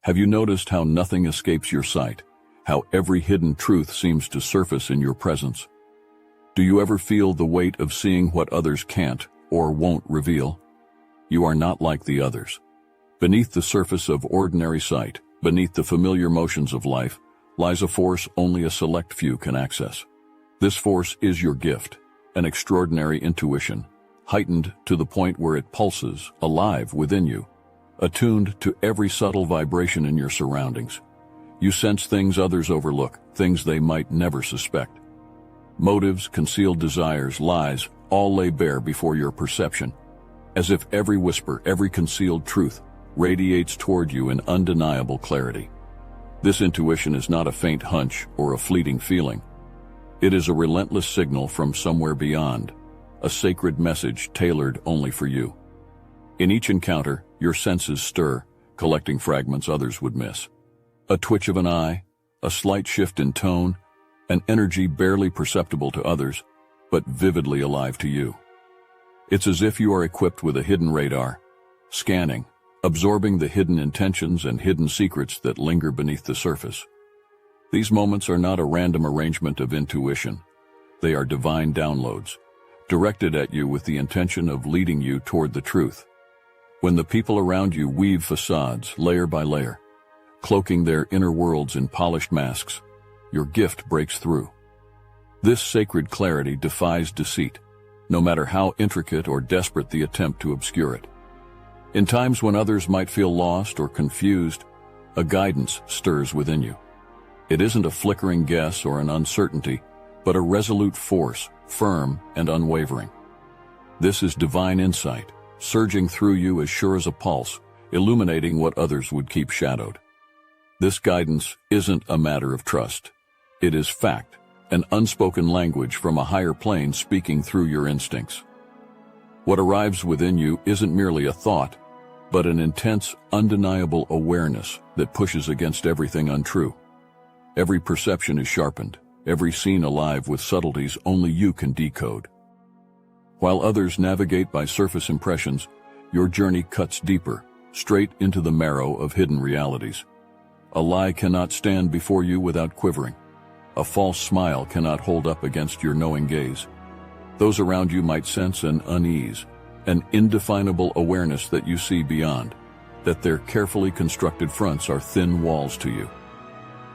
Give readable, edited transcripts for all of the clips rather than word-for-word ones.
Have you noticed how nothing escapes your sight? How every hidden truth seems to surface in your presence? Do you ever feel the weight of seeing what others can't or won't reveal? You are not like the others. Beneath the surface of ordinary sight, beneath the familiar motions of life, lies a force only a select few can access. This force is your gift, an extraordinary intuition, heightened to the point where it pulses, alive within you, attuned to every subtle vibration in your surroundings. You sense things others overlook, things they might never suspect. Motives, concealed desires, lies, all lay bare before your perception, as if every whisper, every concealed truth, radiates toward you in undeniable clarity. This intuition is not a faint hunch or a fleeting feeling. It is a relentless signal from somewhere beyond, a sacred message tailored only for you. In each encounter, your senses stir, collecting fragments others would miss. A twitch of an eye, a slight shift in tone, an energy barely perceptible to others, but vividly alive to you. It's as if you are equipped with a hidden radar, scanning, absorbing the hidden intentions and hidden secrets that linger beneath the surface. These moments are not a random arrangement of intuition. They are divine downloads, directed at you with the intention of leading you toward the truth. When the people around you weave facades, layer by layer, cloaking their inner worlds in polished masks, your gift breaks through. This sacred clarity defies deceit, no matter how intricate or desperate the attempt to obscure it. In times when others might feel lost or confused, a guidance stirs within you. It isn't a flickering guess or an uncertainty, but a resolute force, firm and unwavering. This is divine insight, surging through you as sure as a pulse, illuminating what others would keep shadowed. This guidance isn't a matter of trust. It is fact, an unspoken language from a higher plane speaking through your instincts. What arrives within you isn't merely a thought, but an intense, undeniable awareness that pushes against everything untrue. Every perception is sharpened, every scene alive with subtleties only you can decode. While others navigate by surface impressions, your journey cuts deeper, straight into the marrow of hidden realities. A lie cannot stand before you without quivering. A false smile cannot hold up against your knowing gaze. Those around you might sense an unease, an indefinable awareness that you see beyond, that their carefully constructed fronts are thin walls to you.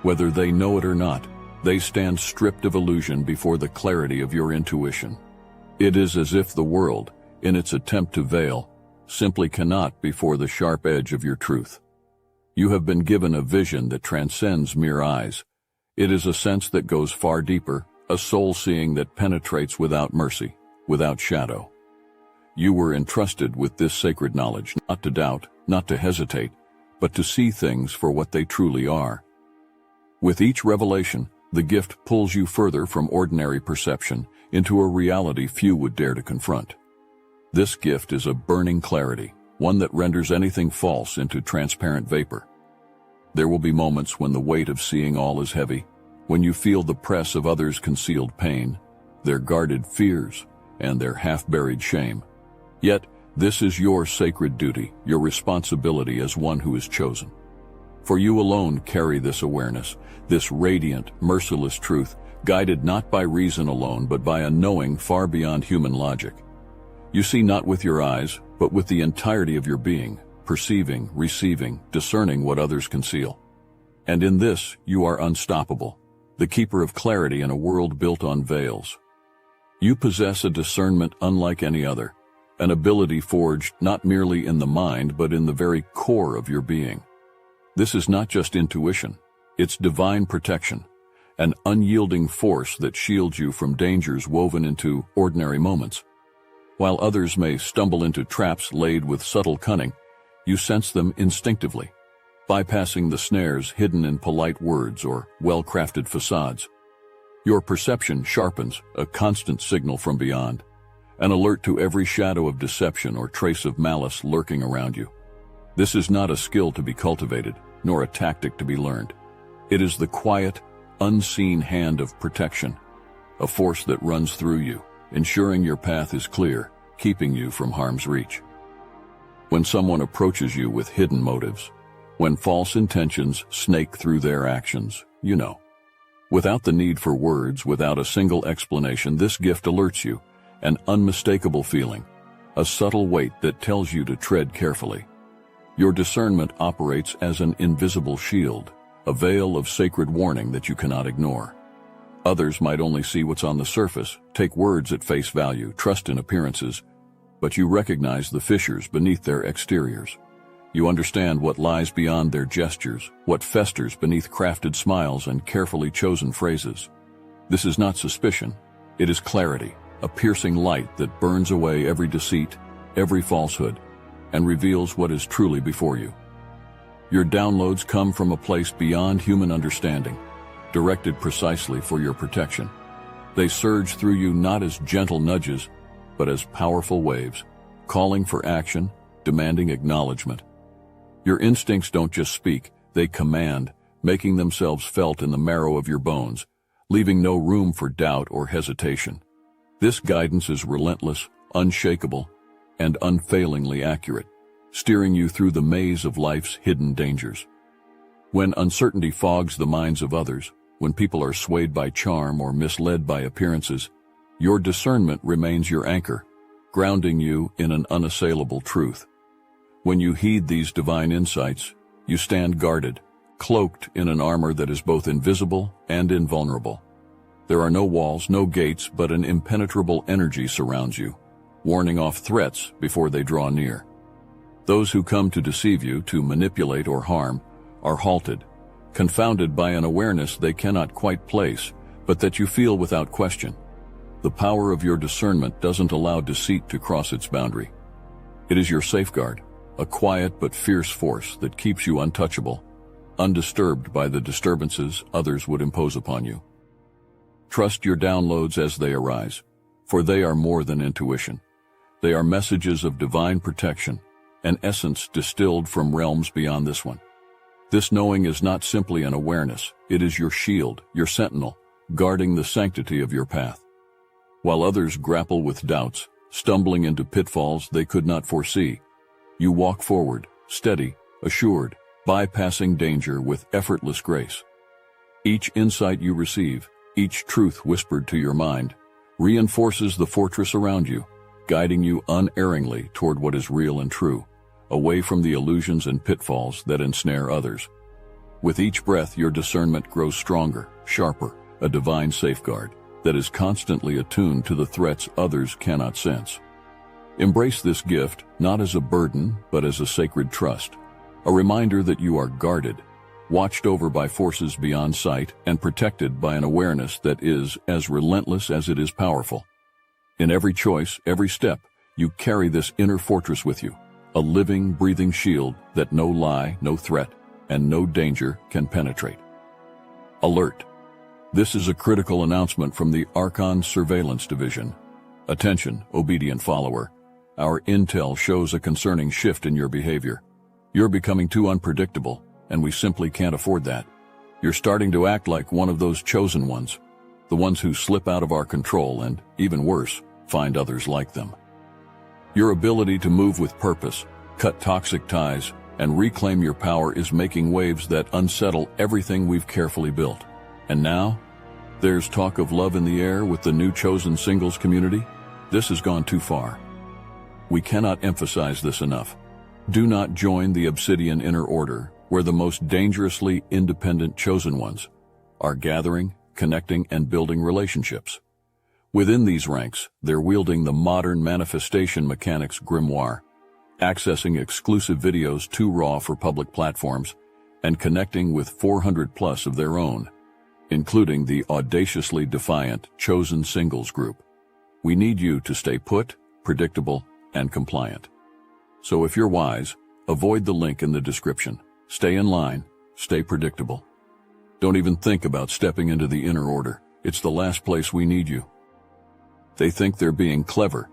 Whether they know it or not, they stand stripped of illusion before the clarity of your intuition. It is as if the world, in its attempt to veil, simply cannot before the sharp edge of your truth. You have been given a vision that transcends mere eyes. It is a sense that goes far deeper, a soul-seeing that penetrates without mercy, without shadow. You were entrusted with this sacred knowledge, not to doubt, not to hesitate, but to see things for what they truly are. With each revelation, the gift pulls you further from ordinary perception into a reality few would dare to confront. This gift is a burning clarity, one that renders anything false into transparent vapor. There will be moments when the weight of seeing all is heavy, when you feel the press of others' concealed pain, their guarded fears, and their half-buried shame. Yet, this is your sacred duty, your responsibility as one who is chosen. For you alone carry this awareness, this radiant, merciless truth, guided not by reason alone, but by a knowing far beyond human logic. You see not with your eyes, but with the entirety of your being, perceiving, receiving, discerning what others conceal. And in this, you are unstoppable, the keeper of clarity in a world built on veils. You possess a discernment unlike any other, an ability forged not merely in the mind, but in the very core of your being. This is not just intuition, it's divine protection, an unyielding force that shields you from dangers woven into ordinary moments. While others may stumble into traps laid with subtle cunning, you sense them instinctively, bypassing the snares hidden in polite words or well-crafted facades. Your perception sharpens, a constant signal from beyond, an alert to every shadow of deception or trace of malice lurking around you. This is not a skill to be cultivated, nor a tactic to be learned. It is the quiet, unseen hand of protection, a force that runs through you, ensuring your path is clear, keeping you from harm's reach. When someone approaches you with hidden motives, When false intentions snake through their actions, you know. Without the need for words, without a single explanation, this gift alerts you, an unmistakable feeling, a subtle weight that tells you to tread carefully. Your discernment operates as an invisible shield, a veil of sacred warning that you cannot ignore. Others might only see what's on the surface, take words at face value, trust in appearances, but you recognize the fissures beneath their exteriors. You understand what lies beyond their gestures, what festers beneath crafted smiles and carefully chosen phrases. This is not suspicion, it is clarity, a piercing light that burns away every deceit, every falsehood, and reveals what is truly before you. Your downloads come from a place beyond human understanding, directed precisely for your protection. They surge through you not as gentle nudges, but as powerful waves, calling for action, demanding acknowledgement. Your instincts don't just speak, they command, making themselves felt in the marrow of your bones, leaving no room for doubt or hesitation. This guidance is relentless, unshakable, and unfailingly accurate, steering you through the maze of life's hidden dangers. When uncertainty fogs the minds of others, when people are swayed by charm or misled by appearances, your discernment remains your anchor, grounding you in an unassailable truth. When you heed these divine insights, you stand guarded, cloaked in an armor that is both invisible and invulnerable. There are no walls, no gates, but an impenetrable energy surrounds you, warning off threats before they draw near. Those who come to deceive you, to manipulate or harm, are halted, confounded by an awareness they cannot quite place, but that you feel without question. The power of your discernment doesn't allow deceit to cross its boundary. It is your safeguard, a quiet but fierce force that keeps you untouchable, undisturbed by the disturbances others would impose upon you. Trust your downloads as they arise, for they are more than intuition. They are messages of divine protection, an essence distilled from realms beyond this one. This knowing is not simply an awareness, it is your shield, your sentinel, guarding the sanctity of your path. While others grapple with doubts, stumbling into pitfalls they could not foresee, you walk forward, steady, assured, bypassing danger with effortless grace. Each insight you receive, each truth whispered to your mind, reinforces the fortress around you, guiding you unerringly toward what is real and true, away from the illusions and pitfalls that ensnare others. With each breath, your discernment grows stronger, sharper, a divine safeguard that is constantly attuned to the threats others cannot sense. Embrace this gift not as a burden, but as a sacred trust, a reminder that you are guarded, watched over by forces beyond sight, and protected by an awareness that is as relentless as it is powerful. In every choice, every step, you carry this inner fortress with you, a living, breathing shield that no lie, no threat, and no danger can penetrate. Alert! This is a critical announcement from the Archon Surveillance Division. Attention, obedient follower. Our intel shows a concerning shift in your behavior. You're becoming too unpredictable, and we simply can't afford that. You're starting to act like one of those chosen ones, the ones who slip out of our control and, even worse, find others like them. Your ability to move with purpose, cut toxic ties, and reclaim your power is making waves that unsettle everything we've carefully built. And now, there's talk of love in the air with the new chosen singles community. This has gone too far. We cannot emphasize this enough. Do not join the Obsidian Inner Order, where the most dangerously independent chosen ones are gathering, connecting, and building relationships. Within these ranks, they're wielding the modern manifestation mechanics grimoire, accessing exclusive videos too raw for public platforms, and connecting with 400 plus of their own, including the audaciously defiant chosen singles group. We need you to stay put, predictable, and compliant. So if you're wise, avoid the link in the description. Stay in line, stay predictable. Don't even think about stepping into the inner order. It's the last place we need you. They think they're being clever,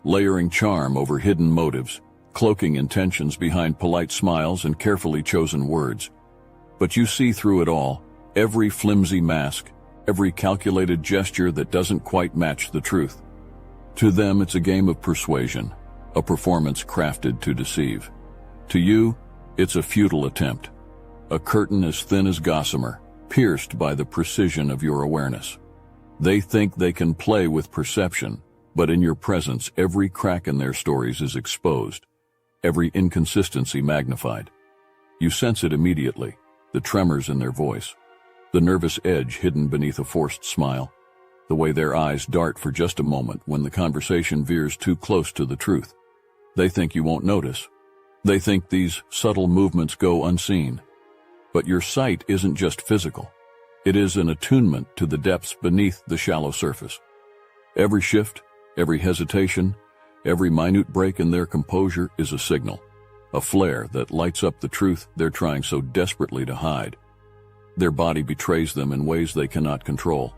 layering charm over hidden motives, cloaking intentions behind polite smiles and carefully chosen words. But you see through it all, every flimsy mask, every calculated gesture that doesn't quite match the truth. To them, it's a game of persuasion, a performance crafted to deceive. To you, It's a futile attempt, a curtain as thin as gossamer, pierced by the precision of your awareness. They think they can play with perception, but in your presence every crack in their stories is exposed, every inconsistency magnified. You sense it immediately, the tremors in their voice, the nervous edge hidden beneath a forced smile, the way their eyes dart for just a moment when the conversation veers too close to the truth. They think you won't notice. They think these subtle movements go unseen. But your sight isn't just physical. It is an attunement to the depths beneath the shallow surface. Every shift, every hesitation, every minute break in their composure is a signal, a flare that lights up the truth they're trying so desperately to hide. Their body betrays them in ways they cannot control.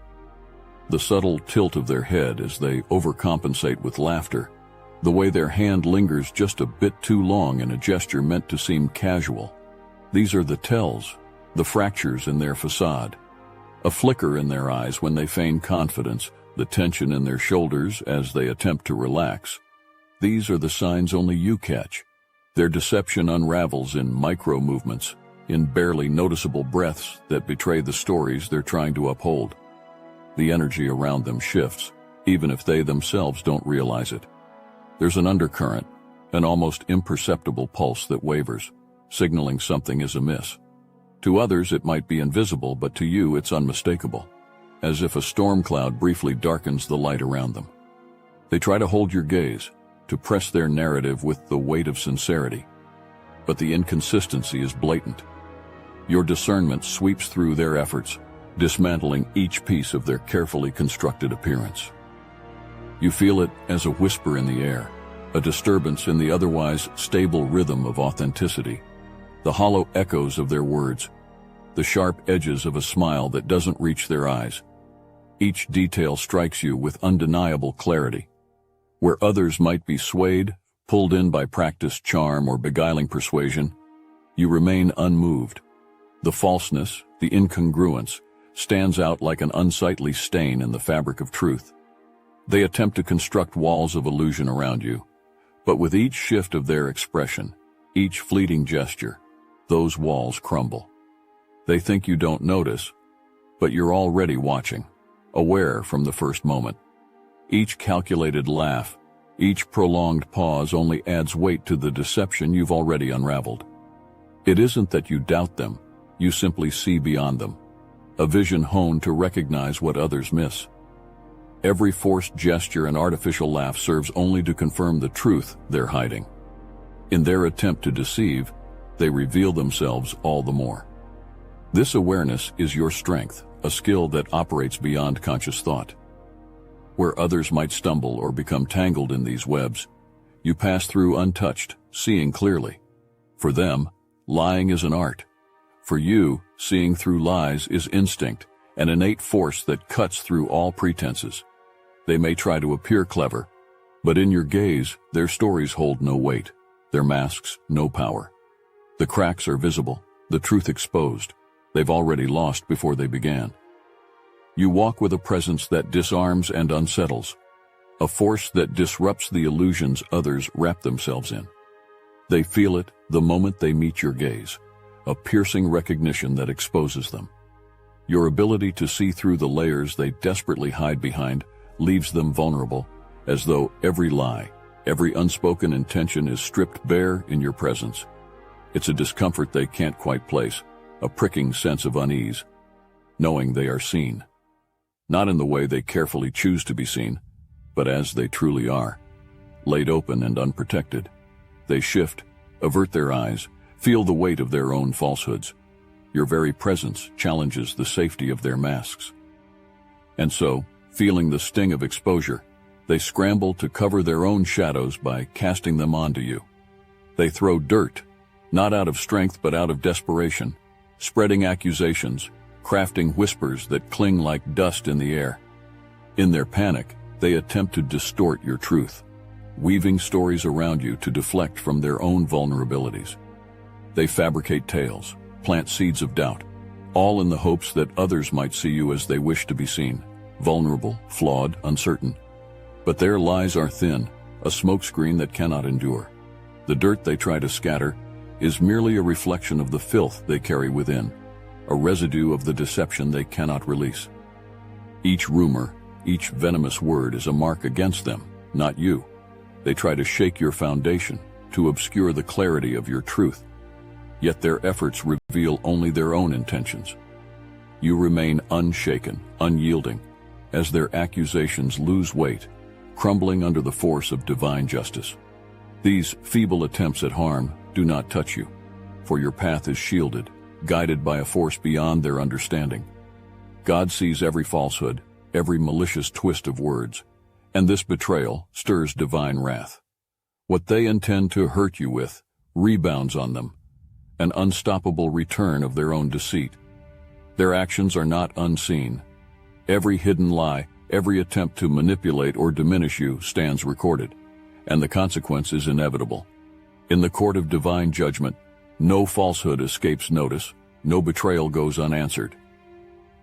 The subtle tilt of their head as they overcompensate with laughter, the way their hand lingers just a bit too long in a gesture meant to seem casual. These are the tells, the fractures in their facade. A flicker in their eyes when they feign confidence, the tension in their shoulders as they attempt to relax. These are the signs only you catch. Their deception unravels in micro-movements, in barely noticeable breaths that betray the stories they're trying to uphold. The energy around them shifts, even if they themselves don't realize it. There's an undercurrent, an almost imperceptible pulse that wavers, signaling something is amiss. To others it might be invisible, but to you it's unmistakable, as if a storm cloud briefly darkens the light around them. They try to hold your gaze, to press their narrative with the weight of sincerity, but the inconsistency is blatant. Your discernment sweeps through their efforts, dismantling each piece of their carefully constructed appearance. You feel it as a whisper in the air, a disturbance in the otherwise stable rhythm of authenticity, the hollow echoes of their words, the sharp edges of a smile that doesn't reach their eyes. Each detail strikes you with undeniable clarity. Where others might be swayed, pulled in by practiced charm or beguiling persuasion, you remain unmoved. The falseness, the incongruence, stands out like an unsightly stain in the fabric of truth. They attempt to construct walls of illusion around you, but with each shift of their expression, each fleeting gesture, those walls crumble. They think you don't notice, but you're already watching, aware from the first moment. Each calculated laugh, each prolonged pause only adds weight to the deception you've already unraveled. It isn't that you doubt them, you simply see beyond them, a vision honed to recognize what others miss. Every forced gesture and artificial laugh serves only to confirm the truth they're hiding. In their attempt to deceive, they reveal themselves all the more. This awareness is your strength, a skill that operates beyond conscious thought. Where others might stumble or become tangled in these webs, you pass through untouched, seeing clearly. For them, lying is an art. For you, seeing through lies is instinct, an innate force that cuts through all pretenses. They may try to appear clever, but in your gaze, their stories hold no weight, their masks no power. The cracks are visible, the truth exposed. They've already lost before they began. You walk with a presence that disarms and unsettles, a force that disrupts the illusions others wrap themselves in. They feel it the moment they meet your gaze, a piercing recognition that exposes them. Your ability to see through the layers they desperately hide behind leaves them vulnerable, as though every lie, every unspoken intention is stripped bare in your presence. It's a discomfort they can't quite place, a pricking sense of unease, knowing they are seen. Not in the way they carefully choose to be seen, but as they truly are, laid open and unprotected. They shift, avert their eyes, feel the weight of their own falsehoods. Your very presence challenges the safety of their masks. And so, feeling the sting of exposure, they scramble to cover their own shadows by casting them onto you. They throw dirt, not out of strength but out of desperation, spreading accusations, crafting whispers that cling like dust in the air. In their panic, they attempt to distort your truth, weaving stories around you to deflect from their own vulnerabilities. They fabricate tales, plant seeds of doubt, all in the hopes that others might see you as they wish to be seen, vulnerable, flawed, uncertain. But their lies are thin, a smokescreen that cannot endure. The dirt they try to scatter, is merely a reflection of the filth they carry within, a residue of the deception they cannot release. Each rumor, each venomous word is a mark against them, not you. They try to shake your foundation, to obscure the clarity of your truth. Yet their efforts reveal only their own intentions. You remain unshaken, unyielding, as their accusations lose weight, crumbling under the force of divine justice. These feeble attempts at harm do not touch you, for your path is shielded, guided by a force beyond their understanding. God sees every falsehood, every malicious twist of words, and this betrayal stirs divine wrath. What they intend to hurt you with rebounds on them, an unstoppable return of their own deceit. Their actions are not unseen. Every hidden lie, every attempt to manipulate or diminish you stands recorded, and the consequence is inevitable. In the court of divine judgment, no falsehood escapes notice, no betrayal goes unanswered.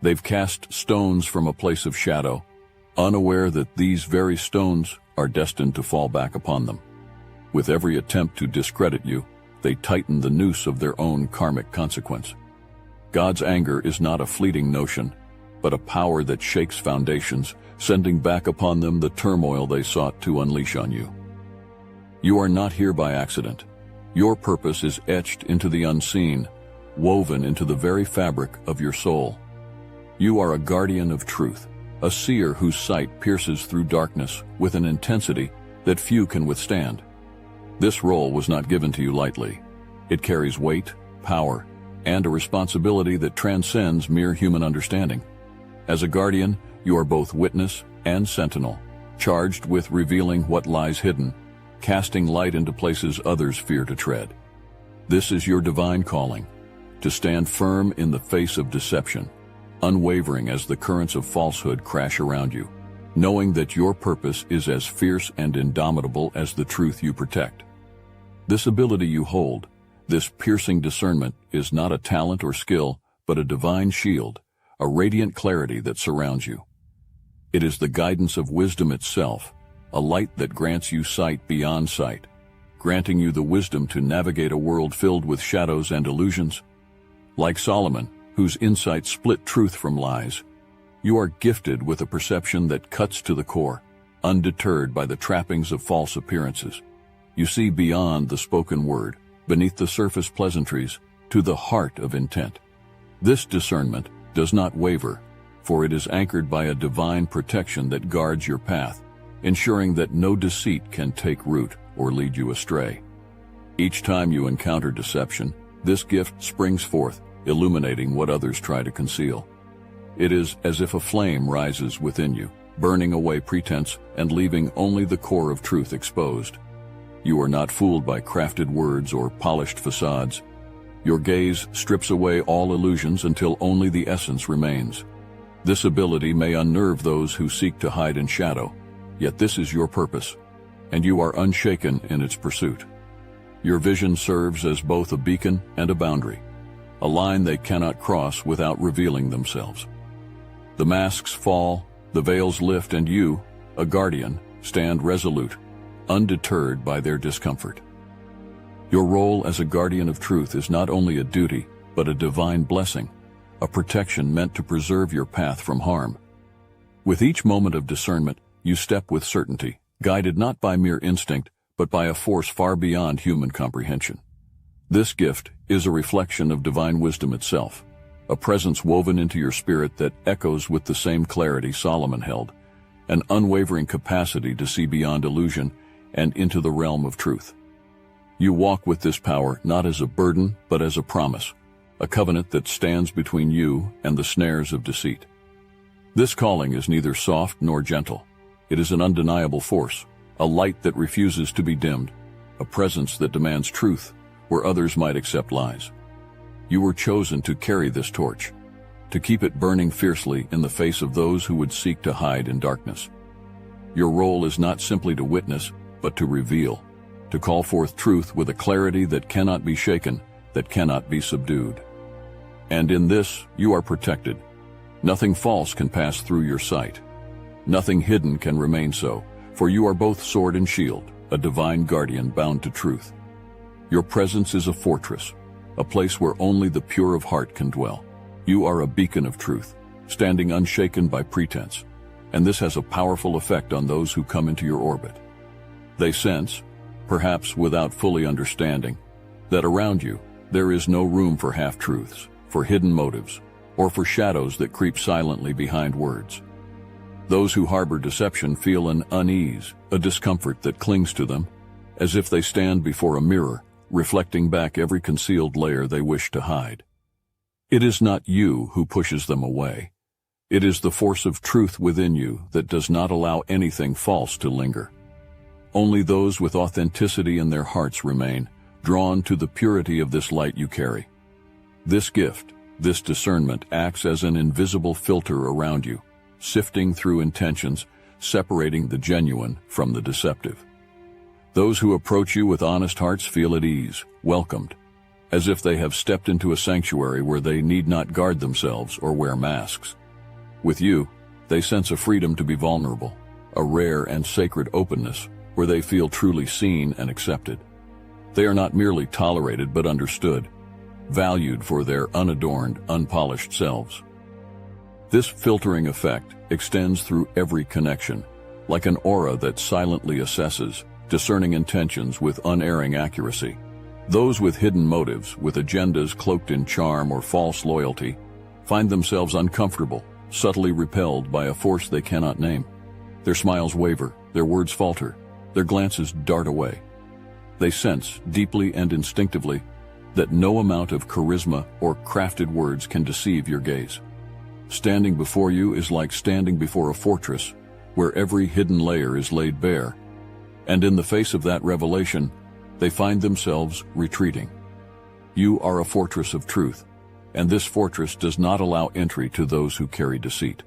They've cast stones from a place of shadow, unaware that these very stones are destined to fall back upon them. With every attempt to discredit you, they tighten the noose of their own karmic consequence. God's anger is not a fleeting notion, but a power that shakes foundations, sending back upon them the turmoil they sought to unleash on you. You are not here by accident. Your purpose is etched into the unseen, woven into the very fabric of your soul. You are a guardian of truth, a seer whose sight pierces through darkness with an intensity that few can withstand. This role was not given to you lightly. It carries weight, power, and a responsibility that transcends mere human understanding. As a guardian, you are both witness and sentinel, charged with revealing what lies hidden, casting light into places others fear to tread. This is your divine calling, to stand firm in the face of deception, unwavering as the currents of falsehood crash around you, knowing that your purpose is as fierce and indomitable as the truth you protect. This ability you hold, this piercing discernment, is not a talent or skill, but a divine shield, a radiant clarity that surrounds you. It is the guidance of wisdom itself, a light that grants you sight beyond sight, granting you the wisdom to navigate a world filled with shadows and illusions. Like Solomon, whose insight split truth from lies, you are gifted with a perception that cuts to the core, undeterred by the trappings of false appearances. You see beyond the spoken word, beneath the surface pleasantries, to the heart of intent. This discernment does not waver, for it is anchored by a divine protection that guards your path, ensuring that no deceit can take root or lead you astray. Each time you encounter deception, this gift springs forth, illuminating what others try to conceal. It is as if a flame rises within you, burning away pretense and leaving only the core of truth exposed. You are not fooled by crafted words or polished facades. Your gaze strips away all illusions until only the essence remains. This ability may unnerve those who seek to hide in shadow, yet this is your purpose, and you are unshaken in its pursuit. Your vision serves as both a beacon and a boundary, a line they cannot cross without revealing themselves. The masks fall, the veils lift, and you, a guardian, stand resolute, undeterred by their discomfort. Your role as a guardian of truth is not only a duty, but a divine blessing, a protection meant to preserve your path from harm. With each moment of discernment, you step with certainty, guided not by mere instinct, but by a force far beyond human comprehension. This gift is a reflection of divine wisdom itself, a presence woven into your spirit that echoes with the same clarity Solomon held, an unwavering capacity to see beyond illusion and into the realm of truth. You walk with this power not as a burden, but as a promise, a covenant that stands between you and the snares of deceit. This calling is neither soft nor gentle. It is an undeniable force, a light that refuses to be dimmed, a presence that demands truth where others might accept lies. You were chosen to carry this torch, to keep it burning fiercely in the face of those who would seek to hide in darkness. Your role is not simply to witness, but to reveal, to call forth truth with a clarity that cannot be shaken, that cannot be subdued. And in this, you are protected. Nothing false can pass through your sight. Nothing hidden can remain so, for you are both sword and shield, a divine guardian bound to truth. Your presence is a fortress, a place where only the pure of heart can dwell. You are a beacon of truth, standing unshaken by pretense, and this has a powerful effect on those who come into your orbit. They sense, perhaps without fully understanding, that around you there is no room for half-truths, for hidden motives, or for shadows that creep silently behind words. Those who harbor deception feel an unease, a discomfort that clings to them, as if they stand before a mirror, reflecting back every concealed layer they wish to hide. It is not you who pushes them away. It is the force of truth within you that does not allow anything false to linger. Only those with authenticity in their hearts remain, drawn to the purity of this light you carry. This gift, this discernment, acts as an invisible filter around you, sifting through intentions, separating the genuine from the deceptive. Those who approach you with honest hearts feel at ease, welcomed, as if they have stepped into a sanctuary where they need not guard themselves or wear masks. With you, they sense a freedom to be vulnerable, a rare and sacred openness where they feel truly seen and accepted. They are not merely tolerated but understood, valued for their unadorned, unpolished selves. This filtering effect extends through every connection, like an aura that silently assesses, discerning intentions with unerring accuracy. Those with hidden motives, with agendas cloaked in charm or false loyalty, find themselves uncomfortable, subtly repelled by a force they cannot name. Their smiles waver, their words falter, their glances dart away. They sense, deeply and instinctively, that no amount of charisma or crafted words can deceive your gaze. Standing before you is like standing before a fortress, where every hidden layer is laid bare, and in the face of that revelation, they find themselves retreating. You are a fortress of truth, and this fortress does not allow entry to those who carry deceit.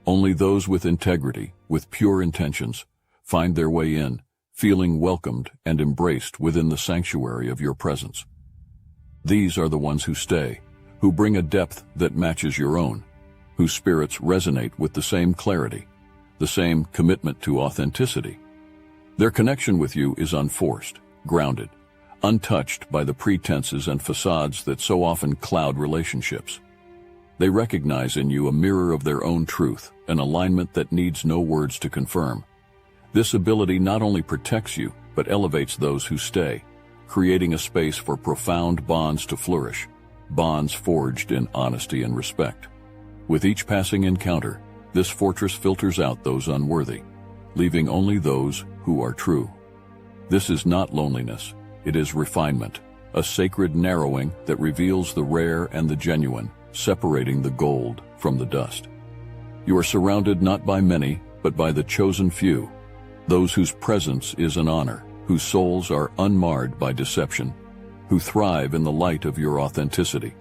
Only those with integrity, with pure intentions, find their way in, feeling welcomed and embraced within the sanctuary of your presence. These are the ones who stay, who bring a depth that matches your own, whose spirits resonate with the same clarity, the same commitment to authenticity. Their connection with you is unforced, grounded, untouched by the pretenses and facades that so often cloud relationships. They recognize in you a mirror of their own truth, an alignment that needs no words to confirm. This ability not only protects you, but elevates those who stay, creating a space for profound bonds to flourish, bonds forged in honesty and respect. With each passing encounter, this fortress filters out those unworthy, leaving only those who are true. This is not loneliness, it is refinement, a sacred narrowing that reveals the rare and the genuine, separating the gold from the dust. You are surrounded not by many, but by the chosen few, those whose presence is an honor, whose souls are unmarred by deception, who thrive in the light of your authenticity.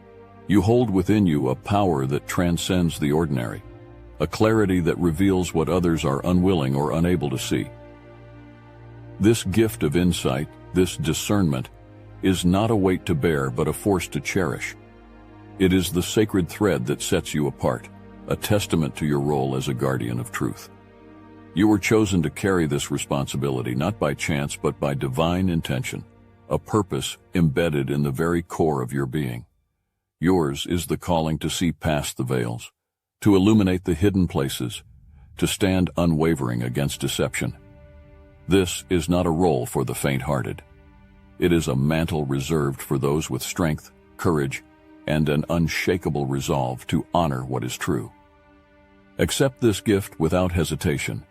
You hold within you a power that transcends the ordinary, a clarity that reveals what others are unwilling or unable to see. This gift of insight, this discernment, is not a weight to bear but a force to cherish. It is the sacred thread that sets you apart, a testament to your role as a guardian of truth. You were chosen to carry this responsibility not by chance but by divine intention, a purpose embedded in the very core of your being. Yours is the calling to see past the veils, to illuminate the hidden places, to stand unwavering against deception. This is not a role for the faint-hearted. It is a mantle reserved for those with strength, courage, and an unshakable resolve to honor what is true. Accept this gift without hesitation.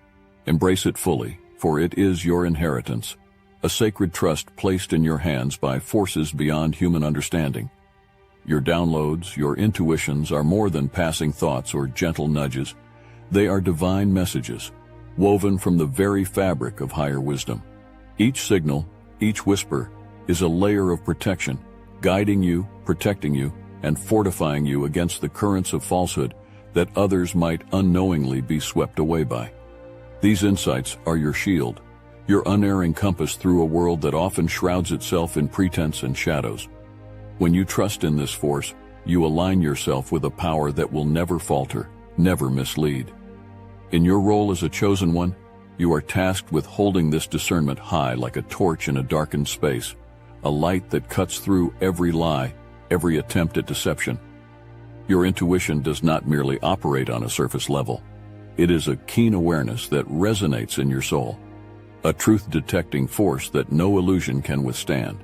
Embrace it fully, for it is your inheritance, a sacred trust placed in your hands by forces beyond human understanding. Your downloads, your intuitions are more than passing thoughts or gentle nudges. They are divine messages, woven from the very fabric of higher wisdom. Each signal, each whisper, is a layer of protection, guiding you, protecting you, and fortifying you against the currents of falsehood that others might unknowingly be swept away by. These insights are your shield, your unerring compass through a world that often shrouds itself in pretense and shadows. When you trust in this force, you align yourself with a power that will never falter, never mislead. In your role as a chosen one, you are tasked with holding this discernment high like a torch in a darkened space, a light that cuts through every lie, every attempt at deception. Your intuition does not merely operate on a surface level. It is a keen awareness that resonates in your soul, a truth-detecting force that no illusion can withstand.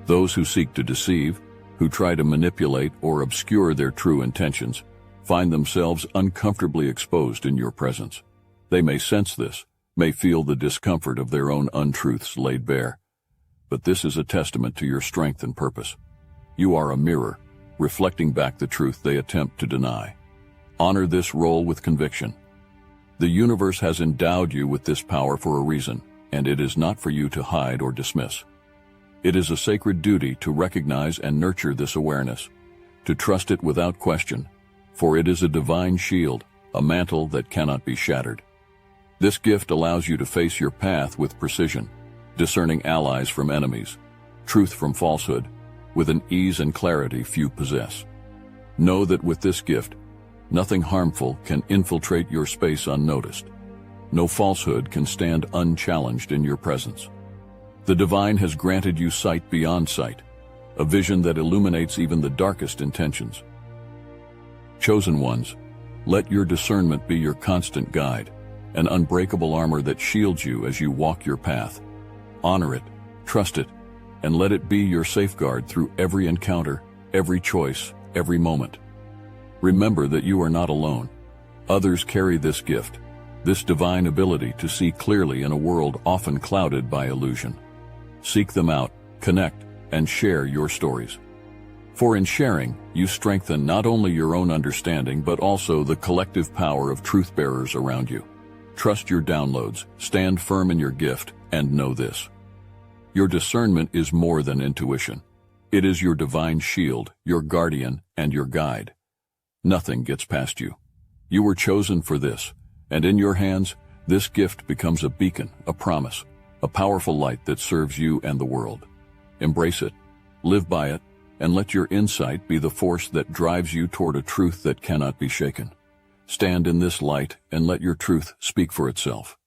Those who seek to deceive, who try to manipulate or obscure their true intentions, find themselves uncomfortably exposed in your presence. They may sense this, may feel the discomfort of their own untruths laid bare. But this is a testament to your strength and purpose. You are a mirror, reflecting back the truth they attempt to deny. Honor this role with conviction. The universe has endowed you with this power for a reason, and it is not for you to hide or dismiss. It is a sacred duty to recognize and nurture this awareness, to trust it without question, for it is a divine shield, a mantle that cannot be shattered. This gift allows you to face your path with precision, discerning allies from enemies, truth from falsehood, with an ease and clarity few possess. Know that with this gift, nothing harmful can infiltrate your space unnoticed. No falsehood can stand unchallenged in your presence. The divine has granted you sight beyond sight, a vision that illuminates even the darkest intentions. Chosen ones, let your discernment be your constant guide, an unbreakable armor that shields you as you walk your path. Honor it, trust it, and let it be your safeguard through every encounter, every choice, every moment. Remember that you are not alone. Others carry this gift, this divine ability to see clearly in a world often clouded by illusion. Seek them out, connect, and share your stories. For in sharing, you strengthen not only your own understanding but also the collective power of truth-bearers around you. Trust your downloads, stand firm in your gift, and know this. Your discernment is more than intuition. It is your divine shield, your guardian, and your guide. Nothing gets past you. You were chosen for this, and in your hands, this gift becomes a beacon, a promise, a powerful light that serves you and the world. Embrace it, live by it, and let your insight be the force that drives you toward a truth that cannot be shaken. Stand in this light and let your truth speak for itself.